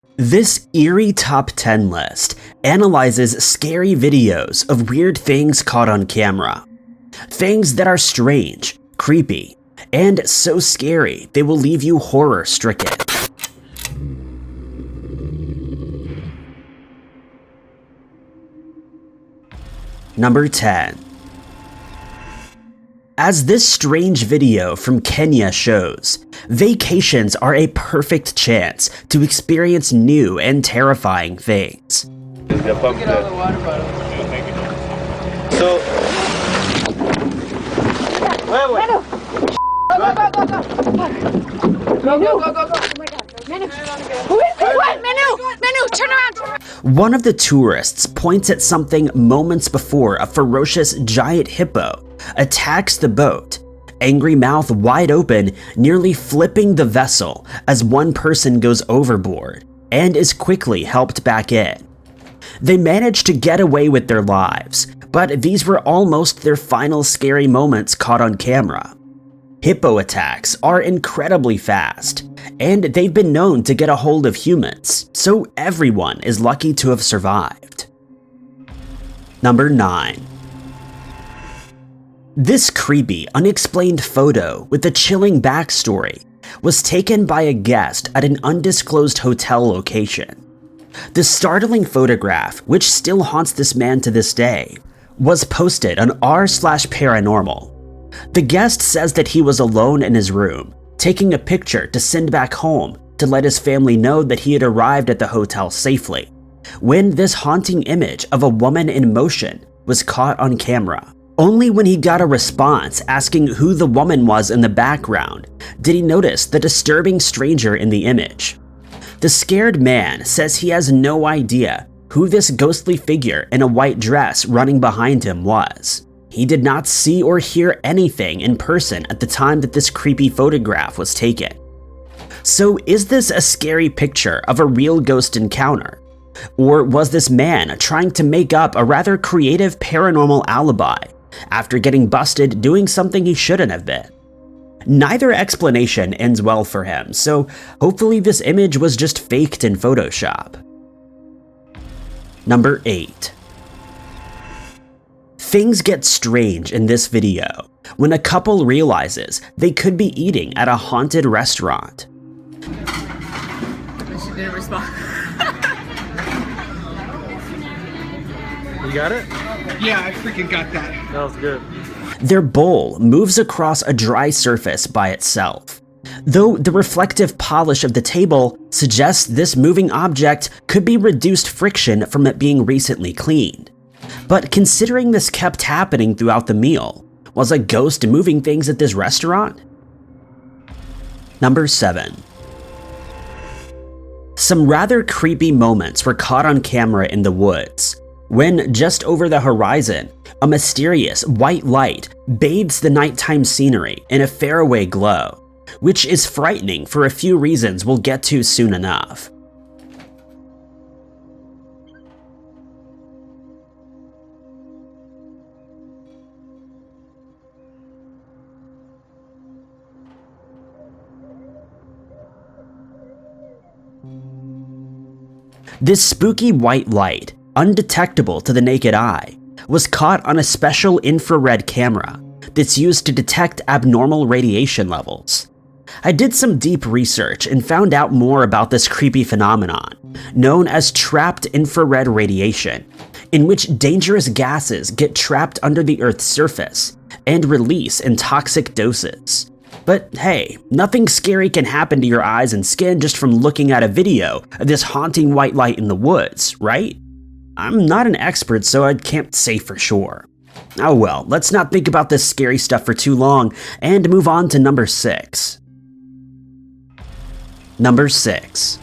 This eerie top 10 list analyzes scary videos of weird things caught on camera. Things that are strange, creepy, and so scary they will leave you horror-stricken. Number 10. As this strange video from Kenya shows, vacations are a perfect chance to experience new and terrifying things. Turn around! One of the tourists points at something moments before a ferocious giant hippo attacks the boat, angry mouth wide open, nearly flipping the vessel as one person goes overboard and is quickly helped back in. They manage to get away with their lives, but these were almost their final scary moments caught on camera. Hippo attacks are incredibly fast, and they've been known to get a hold of humans, so everyone is lucky to have survived. Number 9. This creepy, unexplained photo with a chilling backstory was taken by a guest at an undisclosed hotel location. The startling photograph, which still haunts this man to this day, was posted on r/paranormal. The guest says that he was alone in his room, taking a picture to send back home to let his family know that he had arrived at the hotel safely, when this haunting image of a woman in motion was caught on camera. Only when he got a response asking who the woman was in the background did he notice the disturbing stranger in the image. The scared man says he has no idea who this ghostly figure in a white dress running behind him was. He did not see or hear anything in person at the time that this creepy photograph was taken. So is this a scary picture of a real ghost encounter? Or was this man trying to make up a rather creative paranormal alibi after getting busted doing something he shouldn't have been? Neither explanation ends well for him, so hopefully this image was just faked in Photoshop. Number 8. Things get strange in this video when a couple realizes they could be eating at a haunted restaurant. She didn't respond. You got it? Yeah, I freaking got that. That was good. Their bowl moves across a dry surface by itself, though the reflective polish of the table suggests this moving object could be reduced friction from it being recently cleaned. But considering this kept happening throughout the meal, was a ghost moving things at this restaurant? Number 7. Some rather creepy moments were caught on camera in the woods, when just over the horizon, a mysterious white light bathes the nighttime scenery in a faraway glow, which is frightening for a few reasons we'll get to soon enough. This spooky white light, undetectable to the naked eye, was caught on a special infrared camera that's used to detect abnormal radiation levels. I did some deep research and found out more about this creepy phenomenon, known as trapped infrared radiation, in which dangerous gases get trapped under the Earth's surface and release in toxic doses. But hey, nothing scary can happen to your eyes and skin just from looking at a video of this haunting white light in the woods, right? I'm not an expert, so I can't say for sure. Oh well, let's not think about this scary stuff for too long and move on to number 6. Number 6.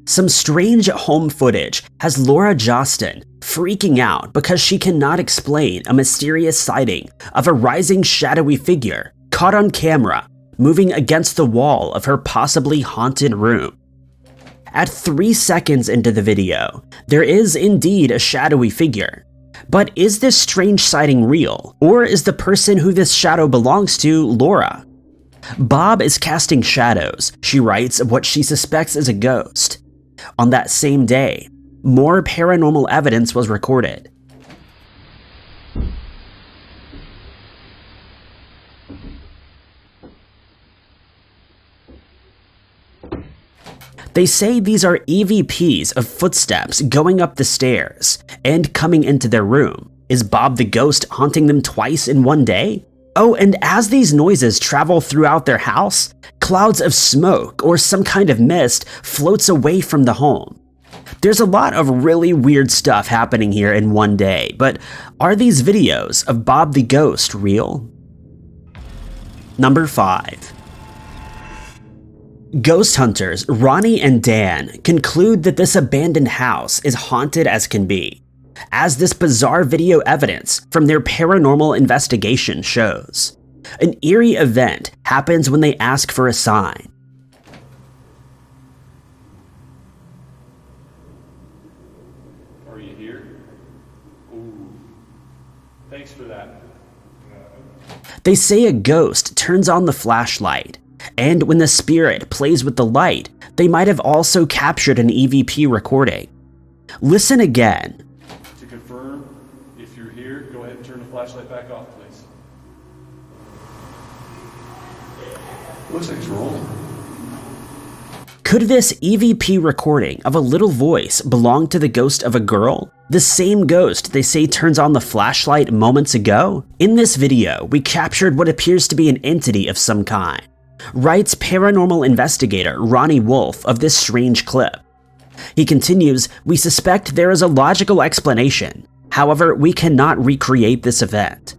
Some strange home footage has Laura Jostin freaking out because she cannot explain a mysterious sighting of a rising shadowy figure caught on camera moving against the wall of her possibly haunted room. At 3 seconds into the video, there is indeed a shadowy figure. But is this strange sighting real, or is the person who this shadow belongs to Laura? Bob is casting shadows, she writes, of what she suspects is a ghost. On that same day, more paranormal evidence was recorded. They say these are EVPs of footsteps going up the stairs and coming into their room. Is Bob the ghost haunting them twice in one day? Oh, and as these noises travel throughout their house, clouds of smoke or some kind of mist floats away from the home. There's a lot of really weird stuff happening here in one day, but are these videos of Bob the ghost real? Number 5. Ghost hunters Ronnie and Dan conclude that this abandoned house is haunted as can be, as this bizarre video evidence from their paranormal investigation shows. An eerie event happens when they ask for a sign. Are you here? Ooh, thanks for that. They say a ghost turns on the flashlight, and when the spirit plays with the light, they might have also captured an EVP recording. Listen again. To confirm, if you're here, go ahead and turn the flashlight back off, please. Looks like it's rolling. Could this EVP recording of a little voice belong to the ghost of a girl? The same ghost they say turns on the flashlight moments ago? In this video, we captured what appears to be an entity of some kind, writes paranormal investigator Ronnie Wolf of this strange clip. He continues, "We suspect there is a logical explanation. However, we cannot recreate this event."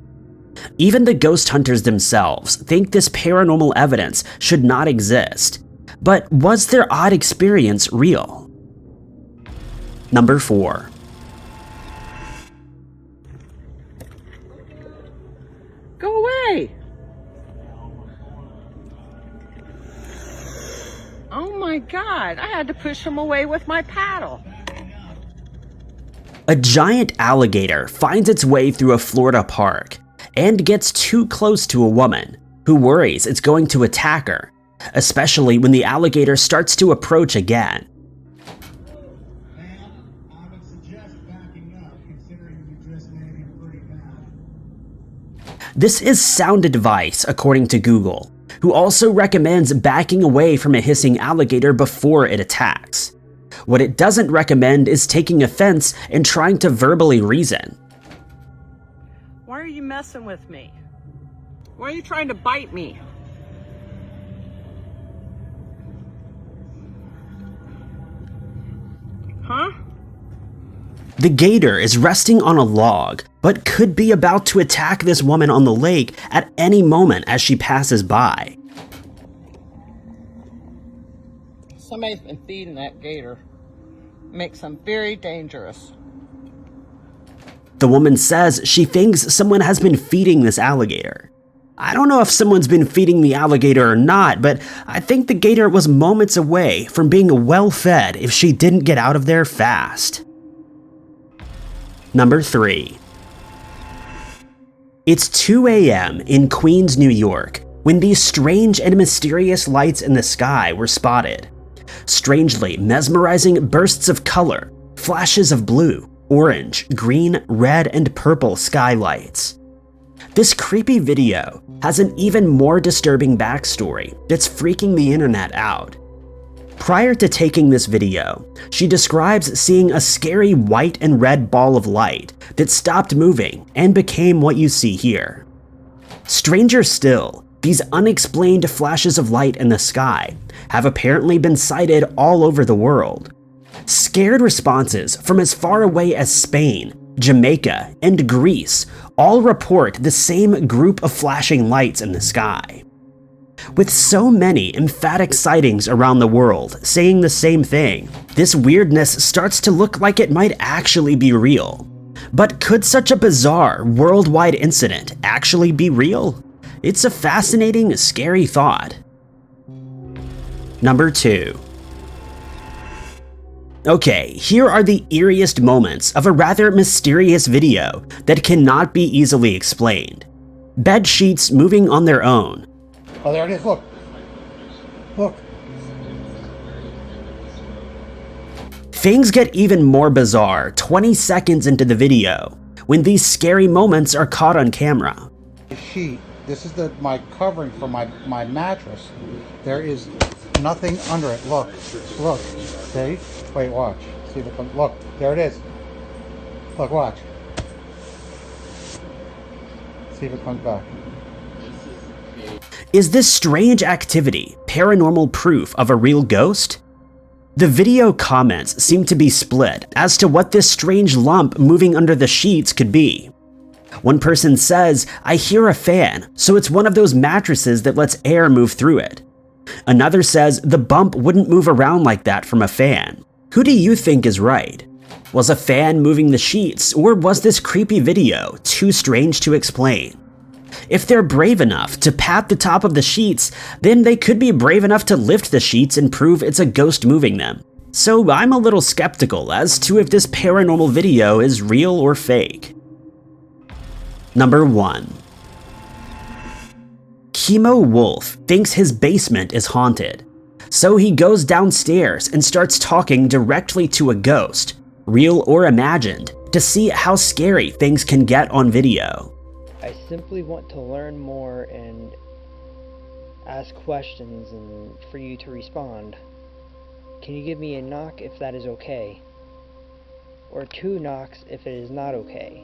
Even the ghost hunters themselves think this paranormal evidence should not exist. But was their odd experience real? Number 4. Go away! Oh my God, I had to push him away with my paddle. A giant alligator finds its way through a Florida park and gets too close to a woman who worries it's going to attack her, especially when the alligator starts to approach again. Ma'am, I would suggest backing up, considering you just made him pretty mad. This is sound advice, according to Google, who also recommends backing away from a hissing alligator before it attacks. What it doesn't recommend is taking offense and trying to verbally reason. Why are you messing with me? Why are you trying to bite me? Huh? The gator is resting on a log, but could be about to attack this woman on the lake at any moment as she passes by. Somebody's been feeding that gator. Makes them very dangerous. The woman says she thinks someone has been feeding this alligator. I don't know if someone's been feeding the alligator or not, but I think the gator was moments away from being well fed if she didn't get out of there fast. Number 3. It's 2 a.m. in Queens, New York, when these strange and mysterious lights in the sky were spotted. Strangely mesmerizing bursts of color, flashes of blue, orange, green, red, and purple skylights. This creepy video has an even more disturbing backstory that's freaking the internet out. Prior to taking this video, she describes seeing a scary white and red ball of light that stopped moving and became what you see here. Stranger still, these unexplained flashes of light in the sky have apparently been sighted all over the world. Scared responses from as far away as Spain, Jamaica, and Greece all report the same group of flashing lights in the sky. With so many emphatic sightings around the world saying the same thing, this weirdness starts to look like it might actually be real. But could such a bizarre worldwide incident actually be real? It's a fascinating, scary thought. Number 2. Okay, here are the eeriest moments of a rather mysterious video that cannot be easily explained. Bed sheets moving on their own. Oh, there it is. Look. Look. Things get even more bizarre 20 seconds into the video, when these scary moments are caught on camera. The sheet. This is my covering for my mattress. There is nothing under it. Look. Look. See? Wait, watch. See if it comes. Look. There it is. Look, watch. See if it comes back. Is this strange activity paranormal proof of a real ghost? The video comments seem to be split as to what this strange lump moving under the sheets could be. One person says, "I hear a fan, so it's one of those mattresses that lets air move through it." Another says the bump wouldn't move around like that from a fan. Who do you think is right? Was a fan moving the sheets, or was this creepy video too strange to explain? If they're brave enough to pat the top of the sheets, then they could be brave enough to lift the sheets and prove it's a ghost moving them. So I'm a little skeptical as to if this paranormal video is real or fake. Number 1. Chemo Wolf thinks his basement is haunted, so he goes downstairs and starts talking directly to a ghost, real or imagined, to see how scary things can get on video. I simply want to learn more and ask questions and for you to respond. Can you give me a knock if that is okay? Or 2 knocks if it is not okay?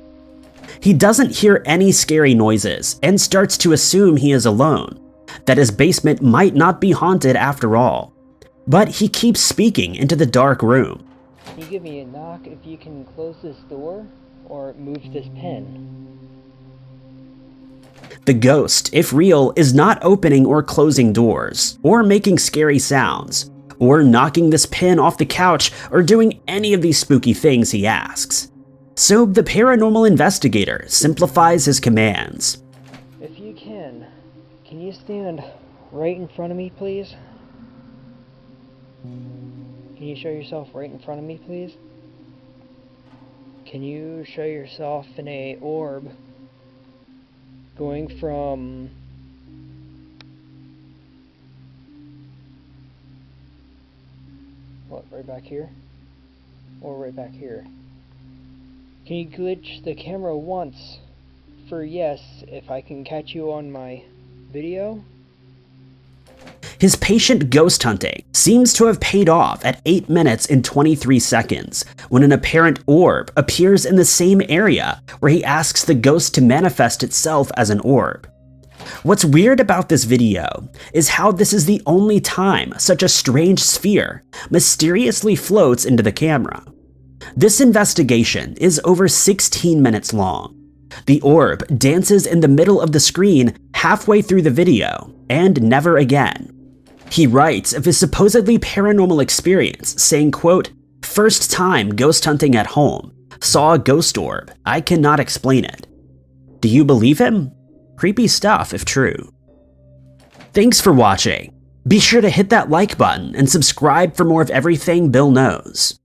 He doesn't hear any scary noises and starts to assume he is alone, that his basement might not be haunted after all. But he keeps speaking into the dark room. Can you give me a knock if you can close this door or move this pen? The ghost, if real, is not opening or closing doors, or making scary sounds, or knocking this pin off the couch, or doing any of these spooky things he asks. So the paranormal investigator simplifies his commands. If you can you stand right in front of me, please? Can you show yourself right in front of me, please? Can you show yourself in a orb going from what, right back here? Or right back here? Can you glitch the camera once for yes if I can catch you on my video? His patient ghost hunting seems to have paid off at 8 minutes and 23 seconds when an apparent orb appears in the same area where he asks the ghost to manifest itself as an orb. What's weird about this video is how this is the only time such a strange sphere mysteriously floats into the camera. This investigation is over 16 minutes long. The orb dances in the middle of the screen halfway through the video, and never again. He writes of his supposedly paranormal experience, saying, quote, "First time ghost hunting at home. Saw a ghost orb. I cannot explain it." Do you believe him? Creepy stuff if true. Thanks for watching. Be sure to hit that like button and subscribe for more of everything Bill knows.